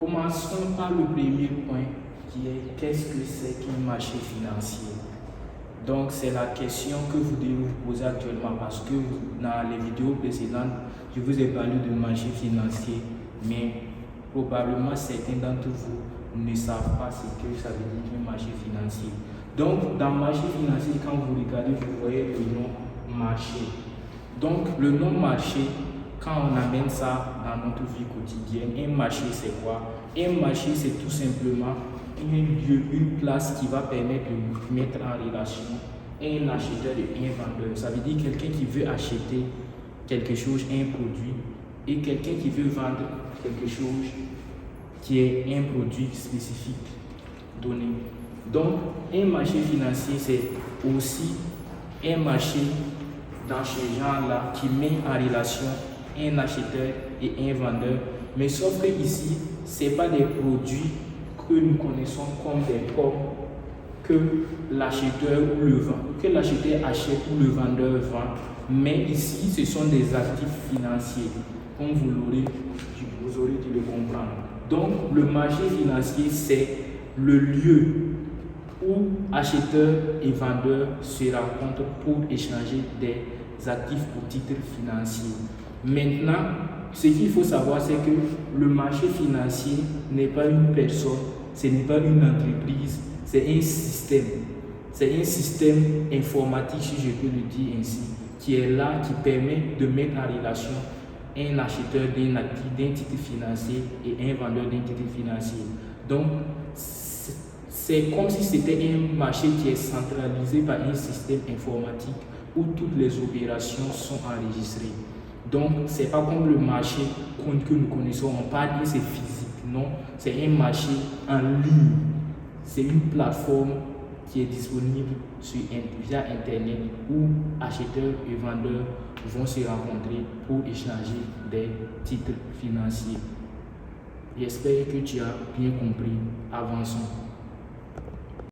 Commençons par le premier point qui est qu'est-ce que c'est qu'un marché financier? Donc c'est la question que vous devez vous poser actuellement parce que dans les vidéos précédentes, je vous ai parlé de marché financier, mais probablement certains d'entre vous ne savent pas ce que ça veut dire qu'un marché financier. Donc dans marché financier, quand vous regardez, vous voyez le nom marché. Donc le nom marché, quand on amène ça dans notre vie quotidienne, un marché c'est quoi? Un marché c'est tout simplement un lieu, une place qui va permettre de mettre en relation un acheteur et un vendeur. Ça veut dire quelqu'un qui veut acheter quelque chose, un produit, et quelqu'un qui veut vendre quelque chose qui est un produit spécifique donné. Donc un marché financier c'est aussi un marché dans ce genre-là qui met en relation un acheteur et un vendeur. Mais sauf que ici, ce n'est pas des produits que nous connaissons comme des pommes que l'acheteur ou le vendeur, que l'acheteur achète ou le vendeur vend. Mais ici, ce sont des actifs financiers, comme vous aurez dû le comprendre. Donc, le marché financier, c'est le lieu où acheteurs et vendeurs se rencontrent pour échanger des actifs ou titres financiers. Maintenant, ce qu'il faut savoir, c'est que le marché financier n'est pas une personne, ce n'est pas une entreprise, c'est un système. C'est un système informatique, si je peux le dire ainsi, qui est là, qui permet de mettre en relation un acheteur d'un actif, d'un titre financier et un vendeur d'un titre financier. Donc, c'est comme si c'était un marché qui est centralisé par un système informatique où toutes les opérations sont enregistrées. Donc, ce n'est pas comme le marché que nous connaissons, on parle que c'est physique. Non, c'est un marché en ligne. C'est une plateforme qui est disponible via Internet où acheteurs et vendeurs vont se rencontrer pour échanger des titres financiers. J'espère que tu as bien compris. Avançons.